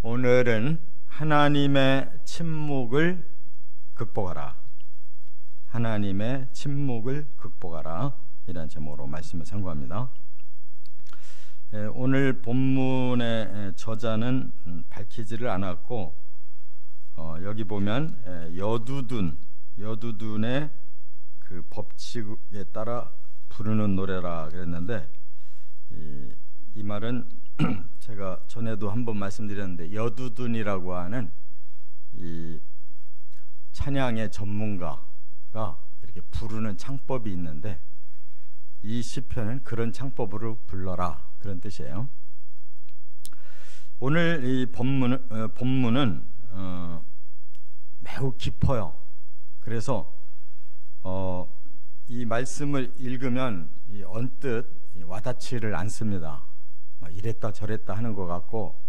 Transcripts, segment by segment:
오늘은 하나님의 침묵을 극복하라. 하나님의 침묵을 극복하라. 이런 제목으로 말씀을 상고합니다. 오늘 본문의 저자는 밝히지를 않았고, 여기 보면 여두둔의 그 법칙에 따라 부르는 노래라 그랬는데, 이 말은 제가 전에도 한번 말씀드렸는데, 여두둔이라고 하는 이 찬양의 전문가가 이렇게 부르는 창법이 있는데, 이 시편은 그런 창법으로 불러라, 그런 뜻이에요. 오늘 이 본문은 매우 깊어요. 그래서 이 말씀을 읽으면 언뜻 와닿지를 않습니다. 이랬다 저랬다 하는 것 같고,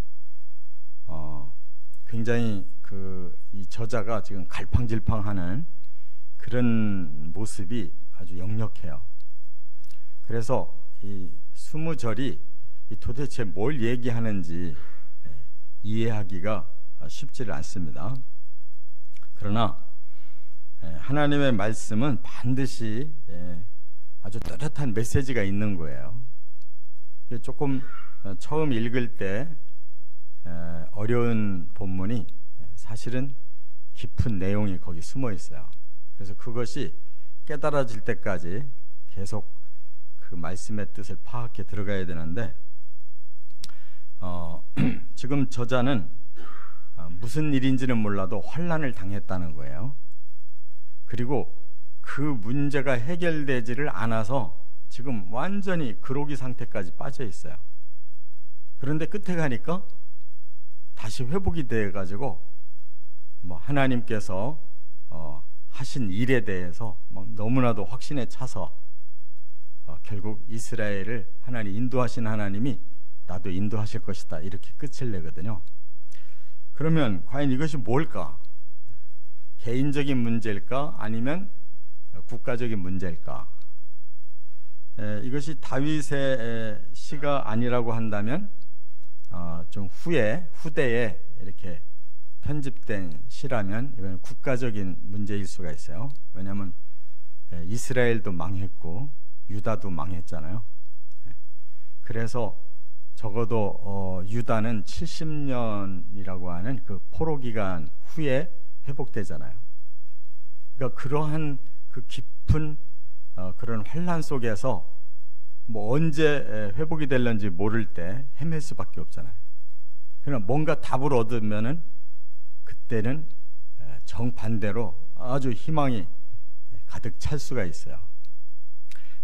굉장히 이 저자가 지금 갈팡질팡하는 그런 모습이 아주 역력해요. 그래서 이 20절이 도대체 뭘 얘기하는지 이해하기가 쉽지를 않습니다. 그러나 하나님의 말씀은 반드시 아주 뚜렷한 메시지가 있는 거예요. 조금 처음 읽을 때 어려운 본문이 사실은 깊은 내용이 거기 숨어 있어요. 그래서 그것이 깨달아질 때까지 계속 그 말씀의 뜻을 파악해 들어가야 되는데, 지금 저자는 무슨 일인지는 몰라도 환난을 당했다는 거예요. 그리고 그 문제가 해결되지를 않아서 지금 완전히 그로기 상태까지 빠져 있어요. 그런데 끝에 가니까 다시 회복이 돼가지고 하나님께서 하신 일에 대해서 너무나도 확신에 차서 결국 이스라엘을 하나님 인도하신 하나님이 나도 인도하실 것이다, 이렇게 끝을 내거든요. 그러면 과연 이것이 뭘까? 개인적인 문제일까? 아니면 국가적인 문제일까? 이것이 다윗의 시가 아니라고 한다면 좀 후대에 이렇게 편집된 시라면 이건 국가적인 문제일 수가 있어요. 왜냐하면 이스라엘도 망했고 유다도 망했잖아요. 그래서 적어도 유다는 70년이라고 하는 그 포로 기간 후에 회복되잖아요. 그러니까 그러한 그 깊은 그런 환난 속에서 언제 회복이 될는지 모를 때 헤맬 수밖에 없잖아요. 그러나 뭔가 답을 얻으면은 그때는 정반대로 아주 희망이 가득 찰 수가 있어요.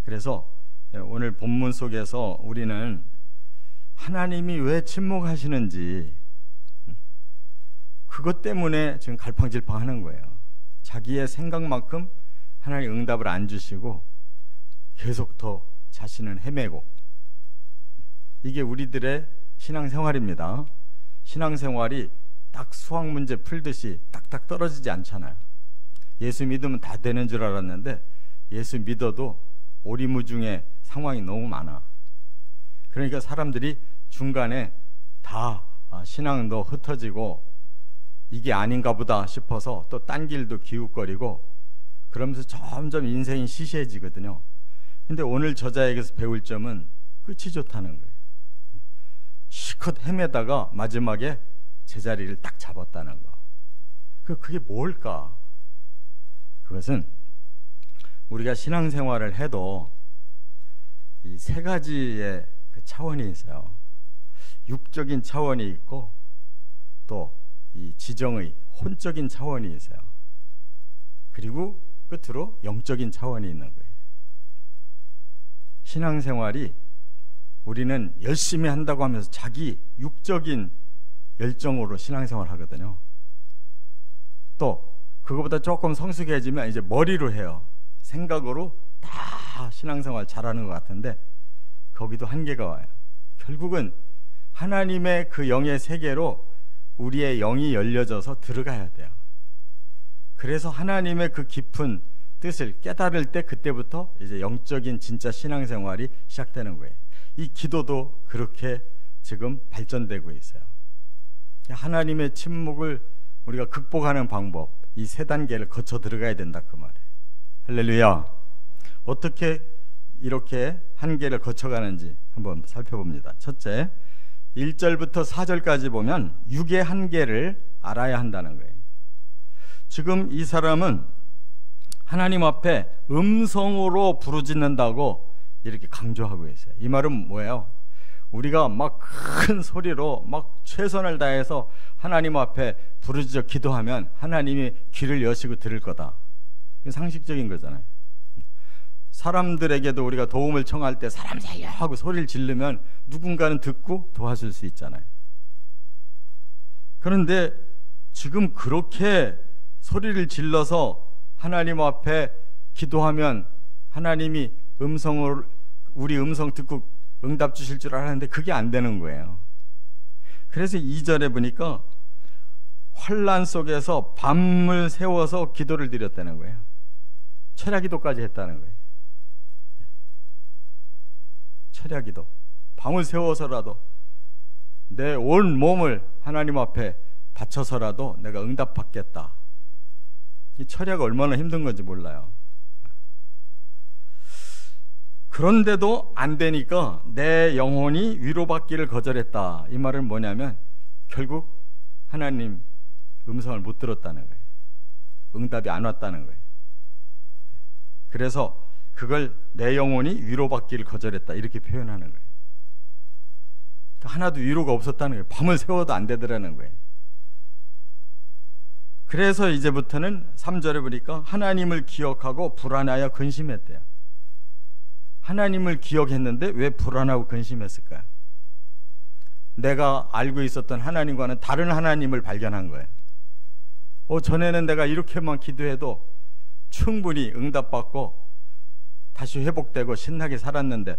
그래서 오늘 본문 속에서 우리는 하나님이 왜 침묵하시는지, 그것 때문에 지금 갈팡질팡하는 거예요. 자기의 생각만큼 하나님 응답을 안 주시고 계속 더 자신은 헤매고, 이게 우리들의 신앙생활입니다. 신앙생활이 딱 수학 문제 풀듯이 딱딱 떨어지지 않잖아요. 예수 믿으면 다 되는 줄 알았는데 예수 믿어도 오리무중의 상황이 너무 많아. 그러니까 사람들이 중간에 다 신앙도 흩어지고 이게 아닌가 보다 싶어서 또 딴 길도 기웃거리고, 그러면서 점점 인생이 시시해지거든요. 근데 오늘 저자에게서 배울 점은 끝이 좋다는 거예요. 실컷 헤매다가 마지막에 제자리를 딱 잡았다는 거. 그게 뭘까? 그것은 우리가 신앙생활을 해도 이 세 가지의 그 차원이 있어요. 육적인 차원이 있고, 또 이 지정의 혼적인 차원이 있어요. 그리고 끝으로 영적인 차원이 있는 거예요. 신앙생활이 우리는 열심히 한다고 하면서 자기 육적인 열정으로 신앙생활을 하거든요. 또 그거보다 조금 성숙해지면 이제 머리로 해요. 생각으로 다 신앙생활 잘하는 것 같은데 거기도 한계가 와요. 결국은 하나님의 그 영의 세계로 우리의 영이 열려져서 들어가야 돼요. 그래서 하나님의 그 깊은 뜻을 깨달을 때 그때부터 이제 영적인 진짜 신앙생활이 시작되는 거예요. 이 기도도 그렇게 지금 발전되고 있어요. 하나님의 침묵을 우리가 극복하는 방법, 이 세 단계를 거쳐 들어가야 된다 그 말이에요. 할렐루야. 어떻게 이렇게 한계를 거쳐가는지 한번 살펴봅니다. 첫째, 1절부터 4절까지 보면 육의 한계를 알아야 한다는 거예요. 지금 이 사람은 하나님 앞에 음성으로 부르짖는다고 이렇게 강조하고 있어요. 이 말은 뭐예요? 우리가 막 큰 소리로 막 최선을 다해서 하나님 앞에 부르짖어 기도하면 하나님이 귀를 여시고 들을 거다. 이게 상식적인 거잖아요. 사람들에게도 우리가 도움을 청할 때 사람 살려 하고 소리를 지르면 누군가는 듣고 도와줄 수 있잖아요. 그런데 지금 그렇게 소리를 질러서 하나님 앞에 기도하면 하나님이 우리 음성 듣고 응답 주실 줄 알았는데 그게 안 되는 거예요. 그래서 2절에 보니까 환난 속에서 밤을 새워서 기도를 드렸다는 거예요. 철야기도까지 했다는 거예요. 철야기도, 밤을 새워서라도 내 온 몸을 하나님 앞에 바쳐서라도 내가 응답받겠다. 이 철야가 얼마나 힘든 건지 몰라요. 그런데도 안 되니까 내 영혼이 위로받기를 거절했다. 이 말은 뭐냐면 결국 하나님 음성을 못 들었다는 거예요. 응답이 안 왔다는 거예요. 그래서 그걸 내 영혼이 위로받기를 거절했다 이렇게 표현하는 거예요. 하나도 위로가 없었다는 거예요. 밤을 새워도 안 되더라는 거예요. 그래서 이제부터는 3절에 보니까 하나님을 기억하고 불안하여 근심했대요. 하나님을 기억했는데 왜 불안하고 근심했을까요? 내가 알고 있었던 하나님과는 다른 하나님을 발견한 거예요. 전에는 내가 이렇게만 기도해도 충분히 응답받고 다시 회복되고 신나게 살았는데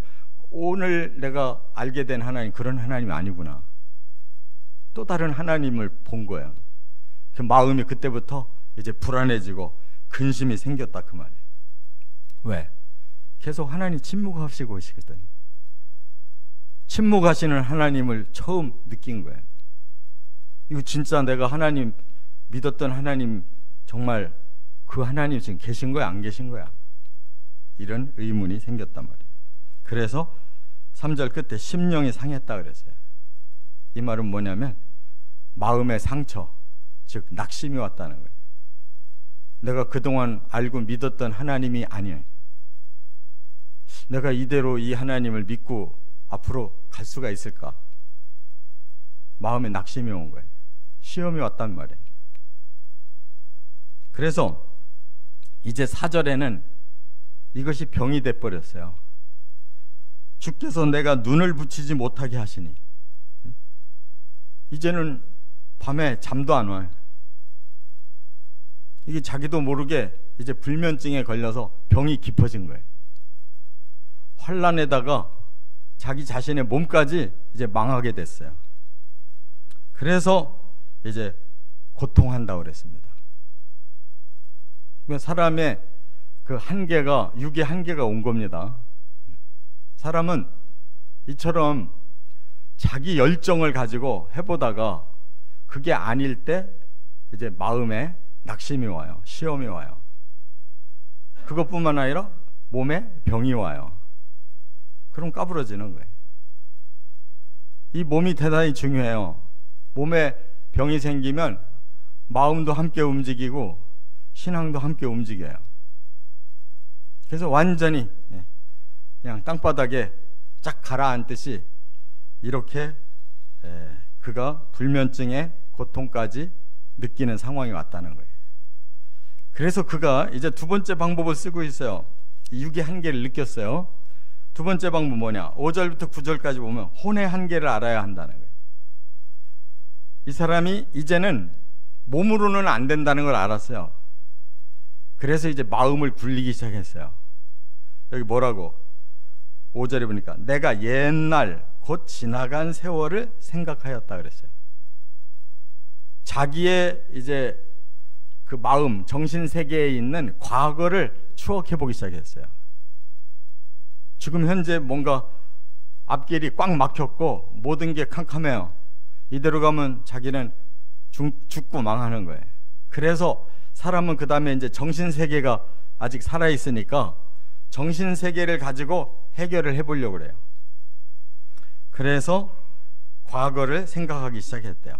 오늘 내가 알게 된 하나님 그런 하나님이 아니구나. 또 다른 하나님을 본 거예요. 그 마음이 그때부터 이제 불안해지고 근심이 생겼다 그 말이에요. 왜? 계속 하나님 침묵하시고 계시거든요. 침묵하시는 하나님을 처음 느낀 거예요. 이거 진짜 내가 하나님 믿었던 하나님 정말 그 하나님 지금 계신 거야 안 계신 거야? 이런 의문이 생겼단 말이에요. 그래서 3절 끝에 심령이 상했다 그랬어요. 이 말은 뭐냐면 마음의 상처, 즉 낙심이 왔다는 거예요. 내가 그동안 알고 믿었던 하나님이 아니에요. 내가 이대로 이 하나님을 믿고 앞으로 갈 수가 있을까? 마음에 낙심이 온 거예요. 시험이 왔단 말이에요. 그래서 이제 4절에는 이것이 병이 돼버렸어요. 주께서 내가 눈을 붙이지 못하게 하시니 이제는 밤에 잠도 안 와요. 이게 자기도 모르게 이제 불면증에 걸려서 병이 깊어진 거예요. 환난에다가 자기 자신의 몸까지 이제 망하게 됐어요. 그래서 이제 고통한다고 그랬습니다. 사람의 그 한계가, 육의 한계가 온 겁니다. 사람은 이처럼 자기 열정을 가지고 해보다가 그게 아닐 때 이제 마음에 낙심이 와요. 시험이 와요. 그것뿐만 아니라 몸에 병이 와요. 그럼 까부러지는 거예요. 이 몸이 대단히 중요해요. 몸에 병이 생기면 마음도 함께 움직이고 신앙도 함께 움직여요. 그래서 완전히 그냥 땅바닥에 쫙 가라앉듯이 이렇게 그가 불면증의 고통까지 느끼는 상황이 왔다는 거예요. 그래서 그가 이제 두 번째 방법을 쓰고 있어요. 육의 한계를 느꼈어요. 두 번째 방법 뭐냐? 5절부터 9절까지 보면 혼의 한계를 알아야 한다는 거예요. 이 사람이 이제는 몸으로는 안 된다는 걸 알았어요. 그래서 이제 마음을 굴리기 시작했어요. 여기 뭐라고? 5절에 보니까 내가 옛날 곧 지나간 세월을 생각하였다 그랬어요. 자기의 이제 그 마음, 정신 세계에 있는 과거를 추억해 보기 시작했어요. 지금 현재 뭔가 앞길이 꽉 막혔고 모든 게 캄캄해요. 이대로 가면 자기는 죽고 망하는 거예요. 그래서 사람은 그 다음에 이제 정신세계가 아직 살아있으니까 정신세계를 가지고 해결을 해보려고 그래요. 그래서 과거를 생각하기 시작했대요.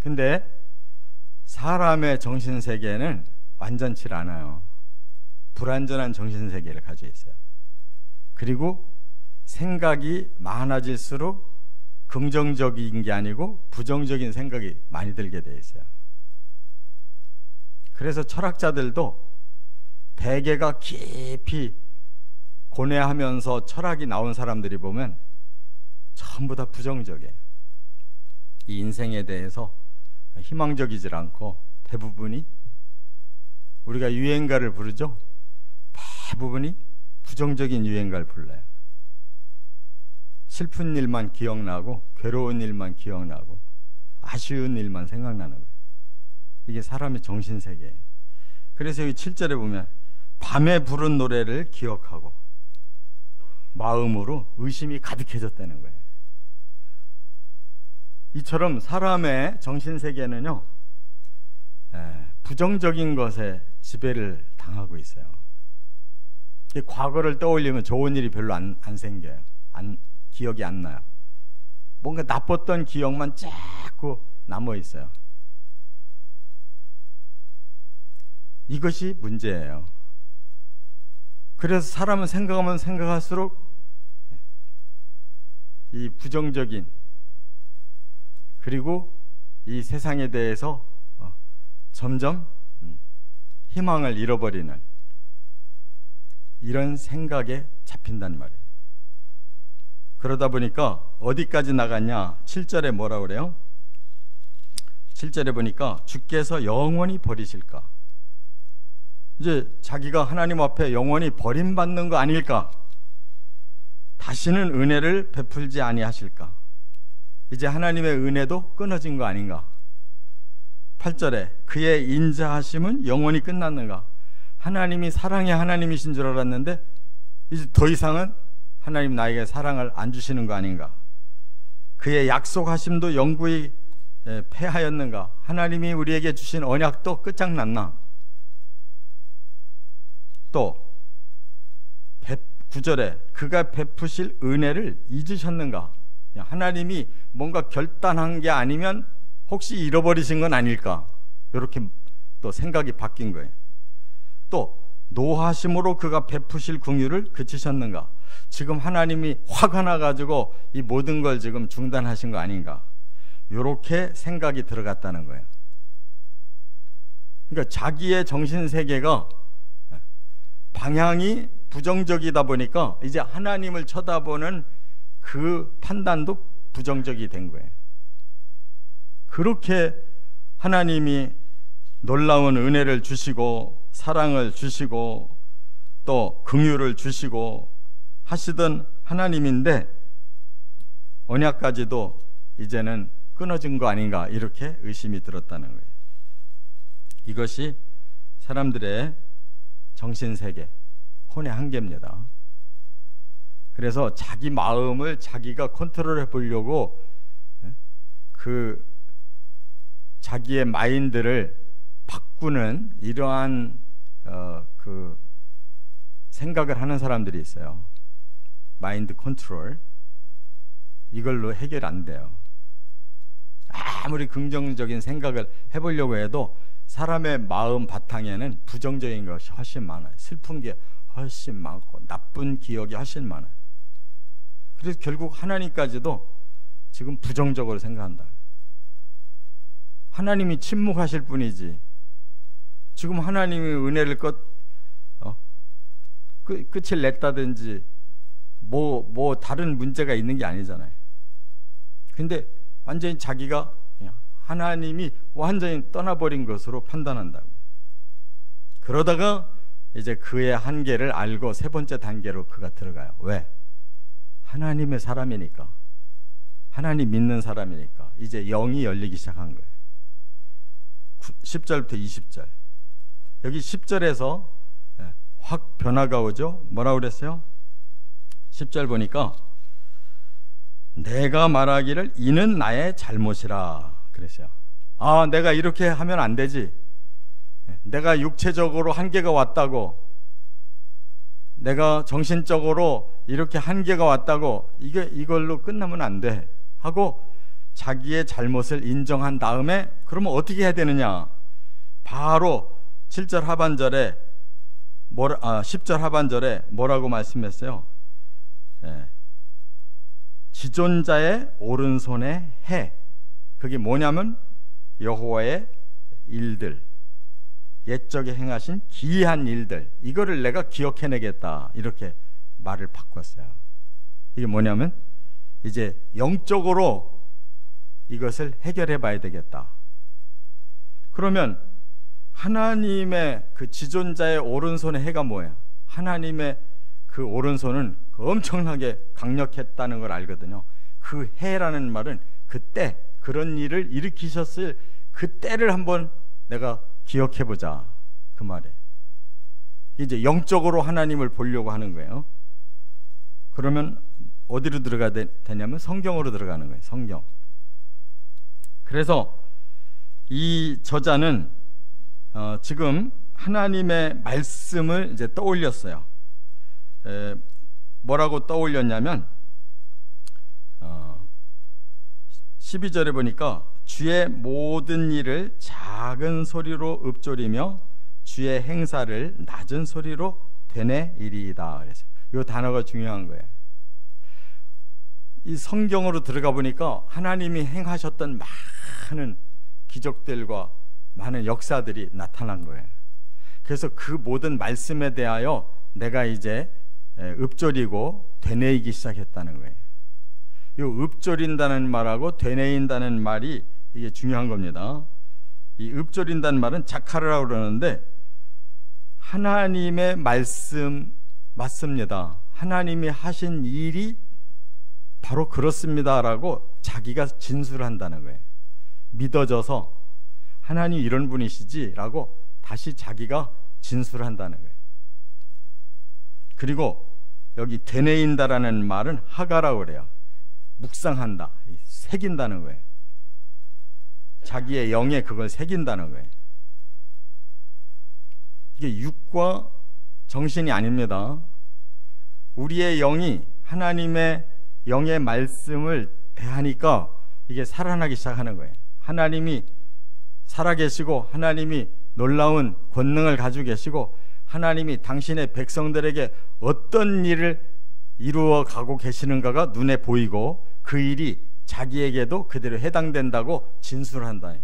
근데 사람의 정신세계는 완전치 않아요. 불완전한 정신세계를 가지고 있어요. 그리고 생각이 많아질수록 긍정적인 게 아니고 부정적인 생각이 많이 들게 돼 있어요. 그래서 철학자들도 대개가 깊이 고뇌하면서 철학이 나온 사람들이 보면 전부 다 부정적이에요. 이 인생에 대해서 희망적이질 않고 대부분이, 우리가 유행가를 부르죠. 대부분이 부정적인 유행가를 불러요. 슬픈 일만 기억나고 괴로운 일만 기억나고 아쉬운 일만 생각나는 거예요. 이게 사람의 정신세계예요. 그래서 여기 7절에 보면 밤에 부른 노래를 기억하고 마음으로 의심이 가득해졌다는 거예요. 이처럼 사람의 정신세계는요, 부정적인 것에 지배를 당하고 있어요. 과거를 떠올리면 좋은 일이 별로 안 생겨요. 기억이 안 나요. 뭔가 나빴던 기억만 자꾸 남아 있어요. 이것이 문제예요. 그래서 사람은 생각하면 생각할수록 이 부정적인, 그리고 이 세상에 대해서 점점 희망을 잃어버리는 이런 생각에 잡힌단 말이에요. 그러다 보니까 어디까지 나갔냐? 7절에 뭐라 그래요? 7절에 보니까 주께서 영원히 버리실까? 이제 자기가 하나님 앞에 영원히 버림받는 거 아닐까? 다시는 은혜를 베풀지 아니하실까? 이제 하나님의 은혜도 끊어진 거 아닌가? 8절에 그의 인자하심은 영원히 끝났는가? 하나님이 사랑의 하나님이신 줄 알았는데 이제 더 이상은 하나님 나에게 사랑을 안 주시는 거 아닌가? 그의 약속하심도 영구히 패하였는가? 하나님이 우리에게 주신 언약도 끝장났나? 또 9절에 그가 베푸실 은혜를 잊으셨는가? 하나님이 뭔가 결단한 게 아니면 혹시 잃어버리신 건 아닐까? 이렇게 또 생각이 바뀐 거예요. 또 노하심으로 그가 베푸실 긍휼을 그치셨는가? 지금 하나님이 화가 나가지고 이 모든 걸 지금 중단하신 거 아닌가? 이렇게 생각이 들어갔다는 거예요. 그러니까 자기의 정신세계가 방향이 부정적이다 보니까 이제 하나님을 쳐다보는 그 판단도 부정적이 된 거예요. 그렇게 하나님이 놀라운 은혜를 주시고 사랑을 주시고 또 긍휼을 주시고 하시던 하나님인데 언약까지도 이제는 끊어진 거 아닌가, 이렇게 의심이 들었다는 거예요. 이것이 사람들의 정신세계, 혼의 한계입니다. 그래서 자기 마음을 자기가 컨트롤해 보려고 그 자기의 마인드를 바꾸는 이러한 그 생각을 하는 사람들이 있어요. 마인드 컨트롤. 이걸로 해결 안 돼요. 아무리 긍정적인 생각을 해보려고 해도 사람의 마음 바탕에는 부정적인 것이 훨씬 많아요. 슬픈 게 훨씬 많고 나쁜 기억이 훨씬 많아요. 그래서 결국 하나님까지도 지금 부정적으로 생각한다. 하나님이 침묵하실 뿐이지 지금 하나님이 은혜를 끝을 냈다든지 뭐 다른 문제가 있는 게 아니잖아요. 근데 완전히 자기가 그냥 하나님이 완전히 떠나버린 것으로 판단한다고요. 그러다가 이제 그의 한계를 알고 세 번째 단계로 그가 들어가요. 왜? 하나님의 사람이니까, 하나님 믿는 사람이니까 이제 영이 열리기 시작한 거예요. 10절부터 20절. 여기 10절에서 확 변화가 오죠. 뭐라고 그랬어요? 10절 보니까 내가 말하기를 이는 나의 잘못이라 그랬어요. 아, 내가 이렇게 하면 안 되지. 내가 육체적으로 한계가 왔다고, 내가 정신적으로 이렇게 한계가 왔다고, 이걸로 끝나면 안 돼 하고 자기의 잘못을 인정한 다음에 그러면 어떻게 해야 되느냐? 바로 7절 하반절에 10절 하반절에 뭐라고 말씀했어요? 지존자의 오른손에 해. 그게 뭐냐면 여호와의 일들, 옛적에 행하신 기이한 일들, 이거를 내가 기억해내겠다, 이렇게 말을 바꿨어요. 이게 뭐냐면 이제 영적으로 이것을 해결해 봐야 되겠다. 그러면 하나님의 그 지존자의 오른손의 해가 뭐예요? 하나님의 그 오른손은 엄청나게 강력했다는 걸 알거든요. 그 해라는 말은 그때 그런 일을 일으키셨을 그 때를 한번 내가 기억해 보자, 그 말에. 이제 영적으로 하나님을 보려고 하는 거예요. 그러면 어디로 들어가야 되냐면 성경으로 들어가는 거예요. 성경. 그래서 이 저자는 지금 하나님의 말씀을 이제 떠올렸어요. 뭐라고 떠올렸냐면 12절에 보니까 주의 모든 일을 작은 소리로 읊조리며 주의 행사를 낮은 소리로 되뇌이리이다 그랬어요. 이 단어가 중요한 거예요. 이 성경으로 들어가 보니까 하나님이 행하셨던 많은 기적들과 많은 역사들이 나타난 거예요. 그래서 그 모든 말씀에 대하여 내가 이제 읊조리고 되뇌이기 시작했다는 거예요. 이 읊조린다는 말하고 되뇌인다는 말이 이게 중요한 겁니다. 이 읊조린다는 말은 자카르라고 그러는데 하나님의 말씀 맞습니다, 하나님이 하신 일이 바로 그렇습니다라고 자기가 진술한다는 거예요. 믿어져서 하나님 이런 분이시지 라고 다시 자기가 진술한다는 거예요. 그리고 여기 되뇌인다라는 말은 하가라고 그래요. 묵상한다, 새긴다는 거예요. 자기의 영에 그걸 새긴다는 거예요. 이게 육과 정신이 아닙니다. 우리의 영이 하나님의 영의 말씀을 대하니까 이게 살아나기 시작하는 거예요. 하나님이 살아계시고 하나님이 놀라운 권능을 가지고 계시고 하나님이 당신의 백성들에게 어떤 일을 이루어 가고 계시는가가 눈에 보이고 그 일이 자기에게도 그대로 해당된다고 진술한다,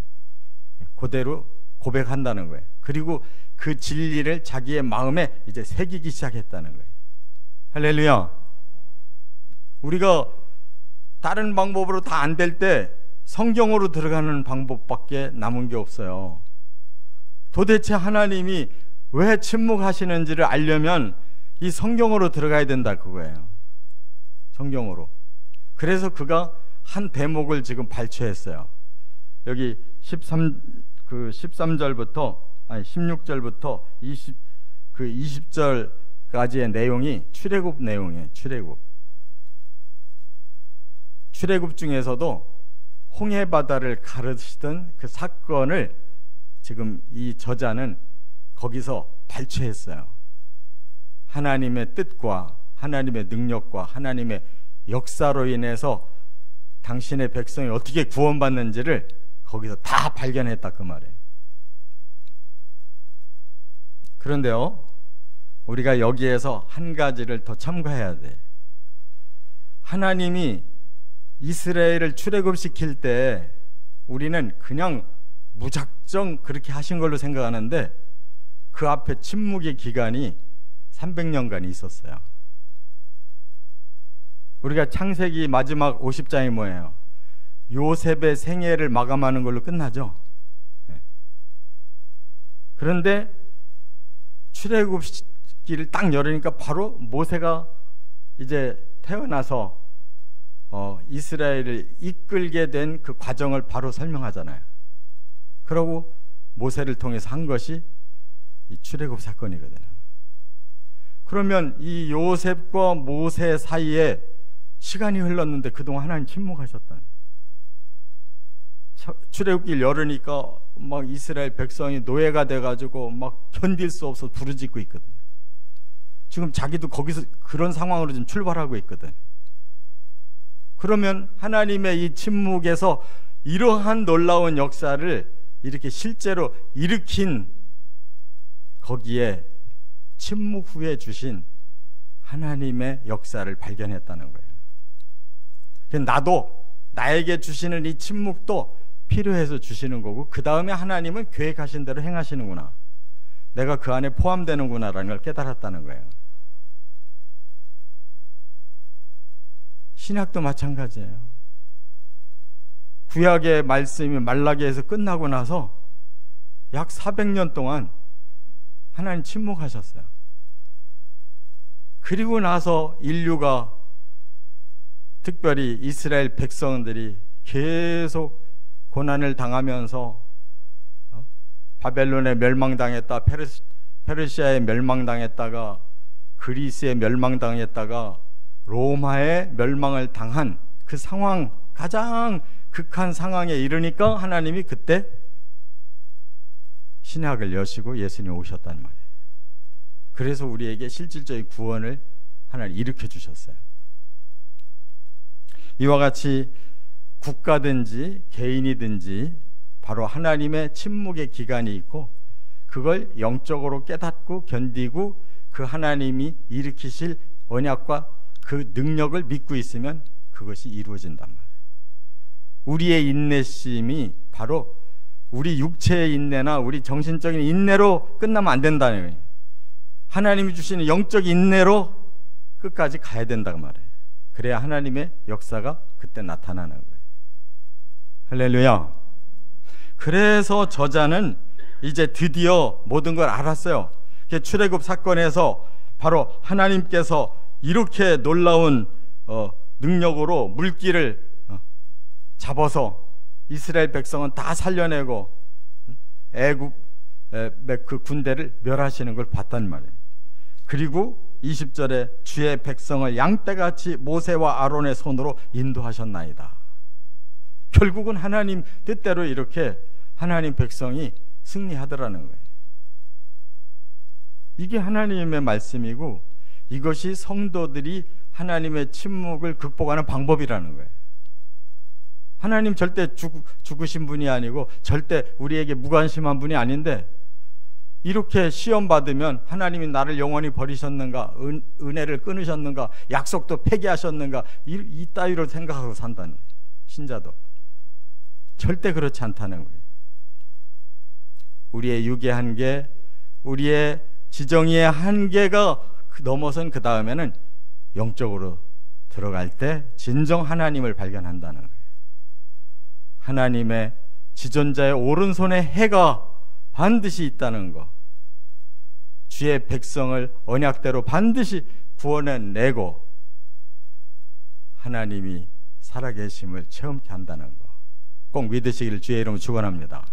그대로 고백한다는 거예요. 그리고 그 진리를 자기의 마음에 이제 새기기 시작했다는 거예요. 할렐루야. 우리가 다른 방법으로 다 안 될 때 성경으로 들어가는 방법밖에 남은 게 없어요. 도대체 하나님이 왜 침묵하시는지를 알려면 이 성경으로 들어가야 된다, 그거예요. 성경으로. 그래서 그가 한 대목을 지금 발췌했어요. 여기 13절부터 아니 16절부터 20절까지의 내용이 출애굽 내용이에요. 출애굽 중에서도 홍해 바다를 가르치던 그 사건을 지금 이 저자는 거기서 발췌했어요. 하나님의 뜻과 하나님의 능력과 하나님의 역사로 인해서 당신의 백성이 어떻게 구원받는지를 거기서 다 발견했다, 그 말이에요. 그런데요, 우리가 여기에서 한 가지를 더 참고해야 돼. 하나님이 이스라엘을 출애굽시킬 때 우리는 그냥 무작정 그렇게 하신 걸로 생각하는데 그 앞에 침묵의 기간이 300년간이 있었어요. 우리가 창세기 마지막 50장이 뭐예요? 요셉의 생애를 마감하는 걸로 끝나죠. 그런데 출애굽기를 딱 열으니까 바로 모세가 이제 태어나서 이스라엘을 이끌게 된 그 과정을 바로 설명하잖아요. 그러고 모세를 통해서 한 것이 이 출애굽 사건이거든요. 그러면 이 요셉과 모세 사이에 시간이 흘렀는데 그동안 하나님 침묵하셨다는. 출애굽기를 열으니까 막 이스라엘 백성이 노예가 돼가지고 막 견딜 수 없어 부르짖고 있거든. 지금 자기도 거기서 그런 상황으로 지금 출발하고 있거든. 그러면 하나님의 이 침묵에서 이러한 놀라운 역사를 이렇게 실제로 일으킨 거기에 침묵 후에 주신 하나님의 역사를 발견했다는 거예요. 나도 나에게 주시는 이 침묵도 필요해서 주시는 거고, 그 다음에 하나님은 계획하신 대로 행하시는구나, 내가 그 안에 포함되는구나라는 걸 깨달았다는 거예요. 신약도 마찬가지예요. 구약의 말씀이 말라기에서 끝나고 나서 약 400년 동안 하나님 침묵하셨어요. 그리고 나서 인류가, 특별히 이스라엘 백성들이 계속 고난을 당하면서 바벨론에 멸망당했다, 페르시아에 멸망당했다가 그리스에 멸망당했다가 로마에 멸망을 당한 그 상황, 가장 극한 상황에 이르니까 하나님이 그때 신약을 여시고 예수님이 오셨단 말이에요. 그래서 우리에게 실질적인 구원을 하나님 일으켜 주셨어요. 이와 같이 국가든지 개인이든지 바로 하나님의 침묵의 기간이 있고, 그걸 영적으로 깨닫고 견디고 그 하나님이 일으키실 언약과 그 능력을 믿고 있으면 그것이 이루어진단 말이에요. 우리의 인내심이 바로 우리 육체의 인내나 우리 정신적인 인내로 끝나면 안 된다는 거예요. 하나님이 주시는 영적 인내로 끝까지 가야 된다고 말해요. 그래야 하나님의 역사가 그때 나타나는 거예요. 할렐루야. 그래서 저자는 이제 드디어 모든 걸 알았어요. 출애굽 사건에서 바로 하나님께서 이렇게 놀라운 능력으로 물기를 잡아서 이스라엘 백성은 다 살려내고 애굽의 그 군대를 멸하시는 걸 봤단 말이에요. 그리고 20절에 주의 백성을 양떼같이 모세와 아론의 손으로 인도하셨나이다. 결국은 하나님 뜻대로 이렇게 하나님 백성이 승리하더라는 거예요. 이게 하나님의 말씀이고, 이것이 성도들이 하나님의 침묵을 극복하는 방법이라는 거예요. 하나님 절대 죽으신 분이 아니고 절대 우리에게 무관심한 분이 아닌데, 이렇게 시험 받으면 하나님이 나를 영원히 버리셨는가, 은혜를 끊으셨는가, 약속도 폐기하셨는가, 이 따위로 생각하고 산다는 거예요. 신자도 절대 그렇지 않다는 거예요. 우리의 육의 한계, 우리의 지정의의 한계가 넘어선 그 다음에는 영적으로 들어갈 때 진정 하나님을 발견한다는 거예요. 하나님의 지존자의 오른손에 해가 반드시 있다는 것, 주의 백성을 언약대로 반드시 구원해내고 하나님이 살아계심을 체험케 한다는 것, 꼭 믿으시기를 주의 이름으로 축원합니다.